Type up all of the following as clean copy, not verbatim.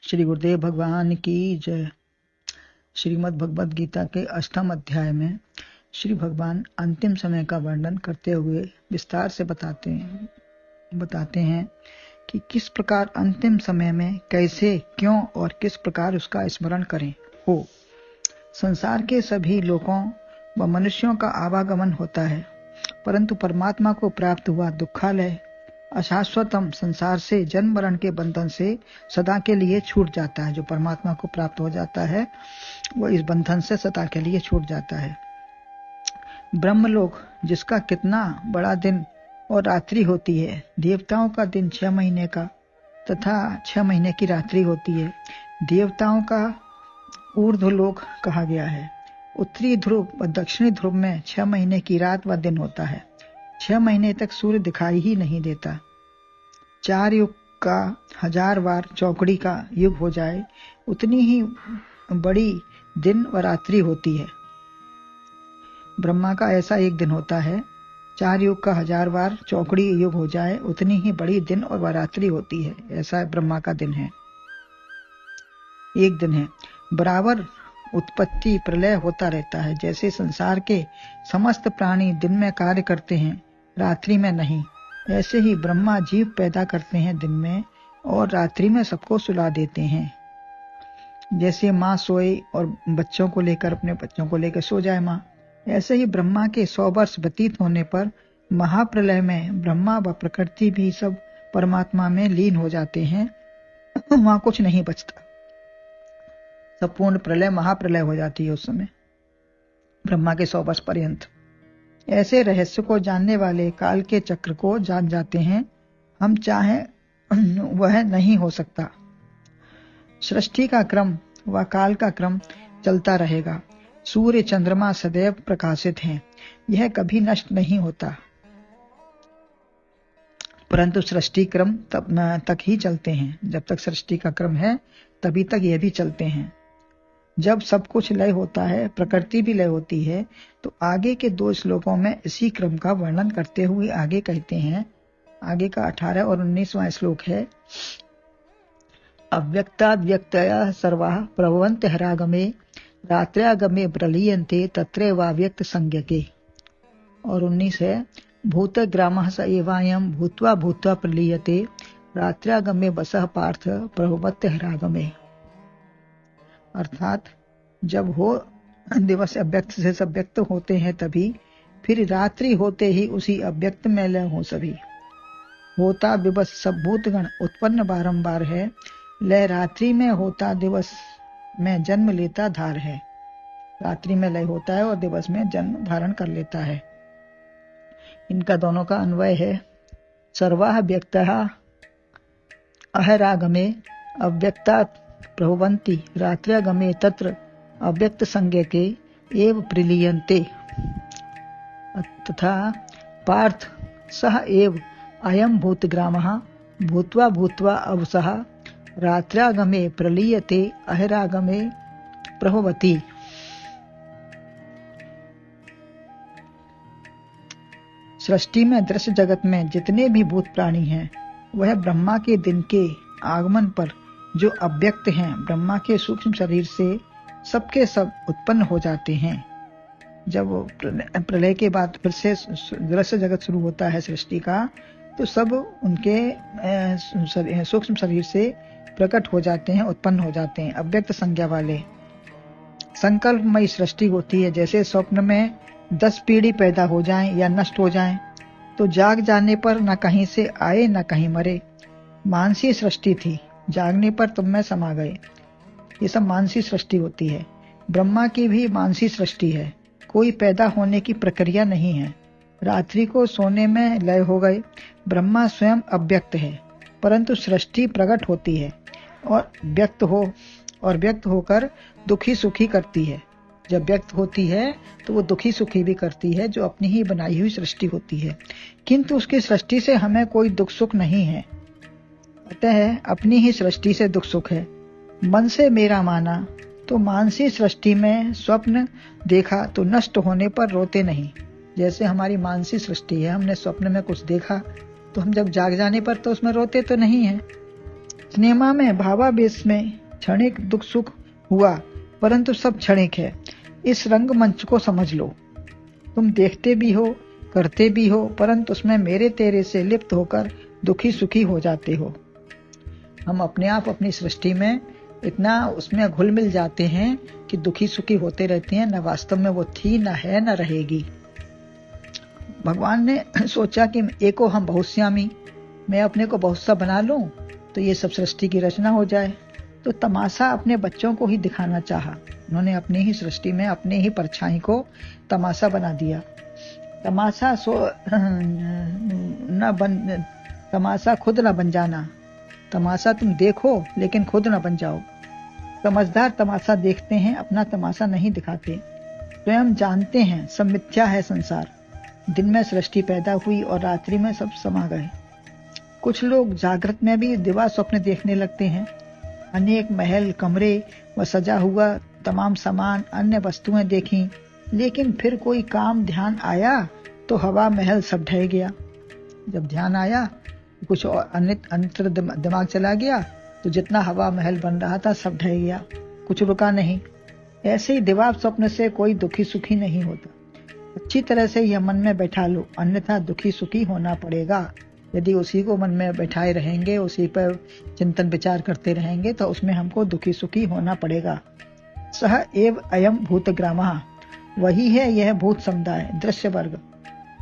श्री गुरुदेव भगवान की जय। श्रीमद् भगवद गीता के 8वें अध्याय में श्री भगवान अंतिम समय का वर्णन करते हुए विस्तार से बताते हैं कि किस प्रकार अंतिम समय में कैसे, क्यों और किस प्रकार उसका स्मरण करें हो। संसार के सभी लोगों व मनुष्यों का आवागमन होता है, परंतु परमात्मा को प्राप्त हुआ दुखालय अशाश्वतम संसार से, जन्म मरण के बंधन से सदा के लिए छूट जाता है। जो परमात्मा को प्राप्त हो जाता है वो इस बंधन से सदा के लिए छूट जाता है। ब्रह्मलोक, जिसका कितना बड़ा दिन और रात्रि होती है। देवताओं का दिन 6 महीने का तथा 6 महीने की रात्रि होती है। देवताओं का ऊर्ध्वलोक कहा गया है। उत्तरी ध्रुव व दक्षिणी ध्रुव में 6 महीने की रात व दिन होता है। 6 महीने तक सूर्य दिखाई ही नहीं देता। 4 युग का 1000 बार चौकड़ी का युग हो जाए उतनी ही बड़ी दिन व रात्रि होती है। ब्रह्मा का ऐसा एक दिन होता है। 4 युग का 1000 बार चौकड़ी युग हो जाए उतनी ही बड़ी दिन और रात्रि होती है। ऐसा ब्रह्मा का दिन है, एक दिन है। बराबर उत्पत्ति प्रलय होता रहता है। जैसे संसार के समस्त प्राणी दिन में कार्य करते हैं, रात्रि में नहीं, ऐसे ही ब्रह्मा जीव पैदा करते हैं दिन में और रात्रि में सबको सुला देते हैं। जैसे माँ सोए और बच्चों को लेकर, अपने बच्चों को लेकर सो जाए माँ, ऐसे ही ब्रह्मा के 100 वर्ष व्यतीत होने पर महाप्रलय में ब्रह्मा व प्रकृति भी सब परमात्मा में लीन हो जाते हैं। वहां कुछ नहीं बचता, संपूर्ण प्रलय महाप्रलय हो जाती है उस समय, ब्रह्मा के 100 वर्ष पर्यंत। ऐसे रहस्य को जानने वाले काल के चक्र को जान जाते हैं। हम चाहें वह नहीं हो सकता। सृष्टि का क्रम व काल का क्रम चलता रहेगा। सूर्य चंद्रमा सदैव प्रकाशित हैं, यह कभी नष्ट नहीं होता, परंतु सृष्टि क्रम तक ही चलते हैं। जब तक सृष्टि का क्रम है तभी तक यह भी चलते हैं। जब सब कुछ लय होता है, प्रकृति भी लय होती है, तो आगे के 2 श्लोकों में इसी क्रम का वर्णन करते हुए आगे कहते हैं। आगे का 18 और 19वां श्लोक है। अव्यक्ताद्व्यक्तया सर्वाः प्रभवन्ति हरागमे, रात्र्यागमे प्रलीयन्ते तत्रैवाव्यक्त संज्ञके। और 19 है। भूतग्रामः स एवायं भूत्वा भूत्वा प्रलीयते, रात्र्यागमे वसः पार्थ प्रभवन्ति हरागमे। अर्थात जब हो दिवस अव्यक्त से सब व्यक्त होते हैं तभी, फिर रात्रि होते ही उसी अव्यक्त में लय हो सभी। होता दिवस सब भूतगण उत्पन्न बारंबार है, लय रात्रि में होता दिवस में जन्म लेता धार है। रात्रि में लय होता है और दिवस में जन्म धारण कर लेता है। इनका दोनों का अन्वय है। सर्वाः व्यक्तः अहरागमे अव्यक्ता प्रभवन्ति, रात्र्यागमे तत्र अव्यक्त संज्ञके एव प्रलीयन्ते। तथा पार्थ सह एव अयं भूतग्रामः भूत्वा भूत्वा अवसः, रात्र्यागमे प्रलीयते अहरागमे प्रभवति। सृष्टि में, दृश्य जगत में जितने भी भूत प्राणी हैं, वह ब्रह्मा के दिन के आगमन पर जो अव्यक्त हैं, ब्रह्मा के सूक्ष्म शरीर से सबके सब उत्पन्न हो जाते हैं। जब प्रलय के बाद फिर से दृश्य जगत शुरू होता है सृष्टि का, तो सब उनके सूक्ष्म शरीर से प्रकट हो जाते हैं, उत्पन्न हो जाते हैं, अव्यक्त संज्ञा वाले। संकल्पमयी सृष्टि होती है। जैसे स्वप्न में 10 पीढ़ी पैदा हो जाएं या नष्ट हो जाएं, तो जाग जाने पर न कहीं से आए न कहीं मरे। मानसी सृष्टि थी, जागने पर तुम में समा गए। ये सब मानसी सृष्टि होती है। ब्रह्मा की भी मानसी सृष्टि है, कोई पैदा होने की प्रक्रिया नहीं है। रात्रि को सोने में लय हो गए। ब्रह्मा स्वयं अव्यक्त है, परंतु सृष्टि प्रकट होती है और व्यक्त होकर दुखी सुखी करती है। जब व्यक्त होती है तो वो दुखी सुखी भी करती है, जो अपनी ही बनाई हुई सृष्टि होती है। किंतु उसकी सृष्टि से हमें कोई दुख सुख नहीं है, अतः अपनी ही सृष्टि से दुख सुख है। मन से मेरा माना तो मानसी सृष्टि में स्वप्न देखा तो नष्ट होने पर रोते नहीं। जैसे हमारी मानसी सृष्टि है, हमने स्वप्न में कुछ देखा तो हम जब जाग जाने पर तो उसमें रोते तो नहीं है। सिनेमा में भावावेश में क्षणिक दुख सुख हुआ, परंतु सब क्षणिक है। इस रंगमंच को समझ लो। तुम देखते भी हो, करते भी हो, परंतु उसमें मेरे तेरे से लिप्त होकर दुखी सुखी हो जाते हो। हम अपने आप अपनी सृष्टि में इतना उसमें घुल मिल जाते हैं कि दुखी सुखी होते रहते हैं, न वास्तव में वो थी, न है, न रहेगी। भगवान ने सोचा कि एको हम बहुश्यामी, मैं अपने को बहुत सा बना लूं तो ये सब सृष्टि की रचना हो जाए। तो तमाशा अपने बच्चों को ही दिखाना चाहा। उन्होंने अपनी ही सृष्टि में अपने ही परछाई को तमाशा बना दिया। तमाशा खुद न बन जाना। तमाशा तुम देखो लेकिन खुद न बन जाओ। समझदार तमाशा देखते हैं, अपना तमाशा नहीं दिखाते। स्वयं जानते हैं सब मिथ्या है संसार। दिन में सृष्टि पैदा हुई और रात्रि में सब समा गए। कुछ लोग जागृत में भी दिवा स्वप्न देखने लगते हैं। अनेक महल, कमरे व सजा हुआ तमाम सामान, अन्य वस्तुएं देखी, लेकिन फिर कोई काम ध्यान आया तो हवा महल सब ढह गया। जब ध्यान आया कुछ और अन्यत्र दिमाग चला गया तो जितना हवा महल बन रहा था सब ढह गया, कुछ रुका नहीं। ऐसे ही दिवा स्वप्न से कोई दुखी सुखी नहीं होता। अच्छी तरह से यह मन में बैठा लो, अन्यथा दुखी सुखी होना पड़ेगा। यदि उसी को मन में बैठाए रहेंगे, उसी पर चिंतन विचार करते रहेंगे तो उसमें हमको दुखी सुखी होना पड़ेगा। सह एव अयम भूतग्रामः, वही है यह भूत समुदाय, दृश्य वर्ग।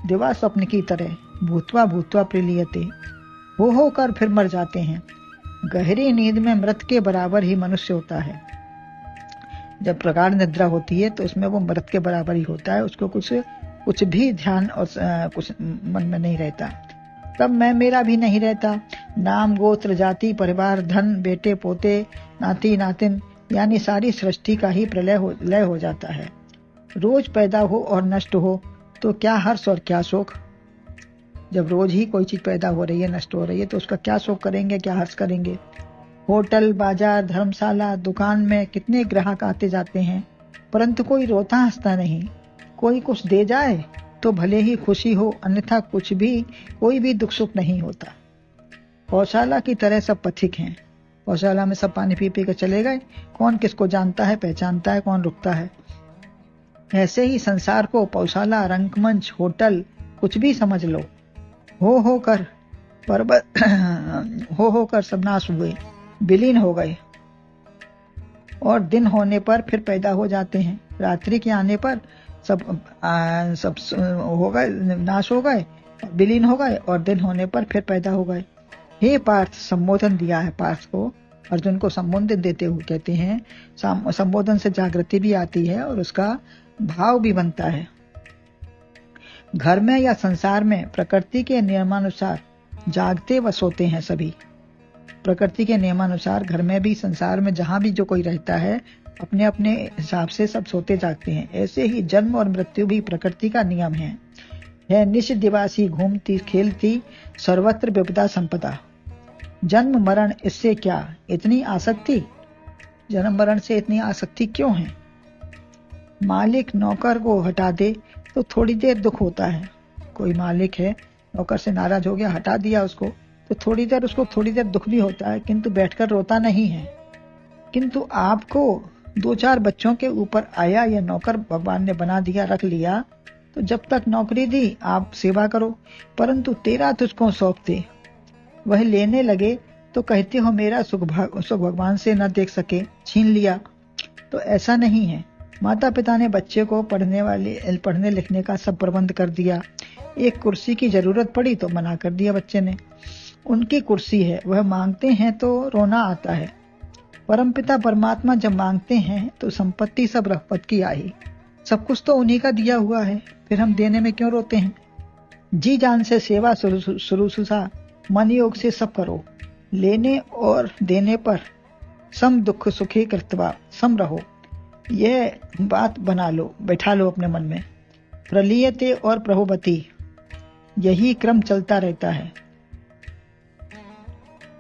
दिवा स्वप्न की तरह भूतवा भूतवा प्रलीयते, होकर फिर मर जाते हैं। गहरी नींद में मृत के बराबर ही मनुष्य होता है। जब प्रगाढ़ निद्रा होती है तो उसमें वो मृत के बराबर ही होता है। उसको कुछ भी ध्यान और कुछ मन में नहीं रहता। तब मैं मेरा भी नहीं रहता। नाम, गोत्र, जाति, परिवार, धन, बेटे पोते, नाती नातिन, यानी सारी सृष्टि का ही लय हो जाता है। रोज पैदा हो और नष्ट हो तो क्या हर्ष और क्या शोक। जब रोज ही कोई चीज पैदा हो रही है, नष्ट हो रही है, तो उसका क्या शोक करेंगे, क्या हर्ष करेंगे। होटल, बाजार, धर्मशाला, दुकान में कितने ग्राहक आते जाते हैं, परंतु कोई रोता हंसता नहीं। कोई कुछ दे जाए तो भले ही खुशी हो, अन्यथा कोई भी दुख सुख नहीं होता। गौशाला की तरह सब पथिक हैं। गौशाला में सब पानी पी पी कर चले गए, कौन किसको जानता है, पहचानता है, कौन रुकता है। ऐसे ही संसार को पौशाला, रंगमंच, होटल कुछ भी समझ लो। होकर पर्वत होकर सब नाश हुए, विलीन हो गए और दिन होने पर फिर पैदा हो जाते हैं। रात्रि के आने पर सब हो गए, नाश हो गए, विलीन हो गए और दिन होने पर फिर पैदा हो गए। हे पार्थ, संबोधन दिया है पार्थ को, अर्जुन को संबोधन देते हुए कहते हैं। संबोधन से जागृति भी आती है और उसका भाव भी बनता है। घर में या संसार में प्रकृति के नियमानुसार जागते व सोते हैं सभी। प्रकृति के नियमानुसार घर में भी, संसार में जहां भी जो कोई रहता है, अपने अपने हिसाब से सब सोते जागते हैं। ऐसे ही जन्म और मृत्यु भी प्रकृति का नियम है निश दिवासी घूमती खेलती सर्वत्र विपदा संपदा। जन्म मरण, इससे क्या इतनी आसक्ति? जन्म मरण से इतनी आसक्ति क्यों है? मालिक नौकर को हटा दे तो थोड़ी देर दुख होता है। कोई मालिक है, नौकर से नाराज हो गया, हटा दिया उसको, तो थोड़ी देर दुख भी होता है, किंतु बैठकर रोता नहीं है। किंतु आपको 2-4 बच्चों के ऊपर आया, यह नौकर भगवान ने बना दिया, रख लिया, तो जब तक नौकरी दी आप सेवा करो, परंतु तेरा तुझको सौंपते, वह लेने लगे तो कहते हो मेरा सुख भगवान से न देख सके, छीन लिया। तो ऐसा नहीं है। माता पिता ने बच्चे को पढ़ने लिखने का सब प्रबंध कर दिया। एक कुर्सी की जरूरत पड़ी तो मना कर दिया बच्चे ने। उनकी कुर्सी है, वह मांगते हैं तो रोना आता है। परमपिता परमात्मा जब मांगते हैं तो संपत्ति सब रघुपत की आई, सब कुछ तो उन्हीं का दिया हुआ है, फिर हम देने में क्यों रोते हैं। जी जान से सेवा शुरूसा, मन योग से सब करो, लेने और देने पर सम दुख सुखी कृत्वा सम रहो। यह बात बना लो, बैठा लो अपने मन में। प्रलीयते और प्रभुवती, यही क्रम चलता रहता है।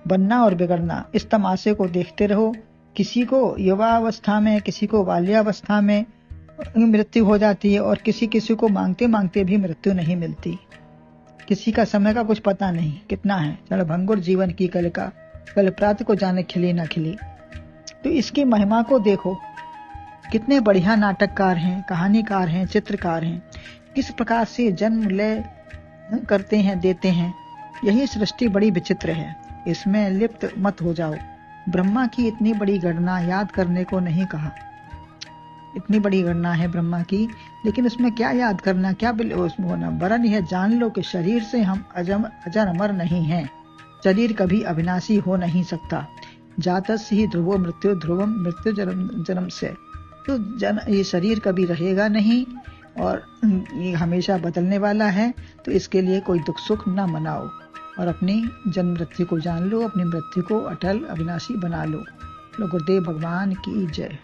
बनना और बिगड़ना, इस तमाशे को देखते रहो। किसी को युवावस्था में, किसी को बाल्यावस्था में मृत्यु हो जाती है और किसी को मांगते मांगते भी मृत्यु नहीं मिलती। किसी का समय का कुछ पता नहीं कितना है। क्षणभंगुर जीवन की कलिका, कल प्रात को जाने खिली ना खिली। तो इसकी महिमा को देखो, कितने बढ़िया नाटककार हैं, कहानीकार हैं, चित्रकार हैं, किस प्रकार से जन्म ले करते हैं, देते हैं। यही सृष्टि बड़ी विचित्र है, इसमें लिप्त मत हो जाओ। ब्रह्मा की इतनी बड़ी गणना याद करने को नहीं कहा। इतनी बड़ी गणना है ब्रह्मा की, लेकिन उसमें क्या याद करना, क्या उसमें होना। वरन यह जान लो कि शरीर से हम अजर अमर नहीं हैं। शरीर कभी अविनाशी हो नहीं सकता। जातस्य ही ध्रुवो मृत्यु, ध्रुवम मृत्यु जन्म से। तो ये शरीर कभी रहेगा नहीं और ये हमेशा बदलने वाला है। तो इसके लिए कोई दुख सुख न मनाओ और अपनी जन्म मृत्यु को जान लो, अपनी मृत्यु को अटल अविनाशी बना लो। गुरुदेव भगवान की जय।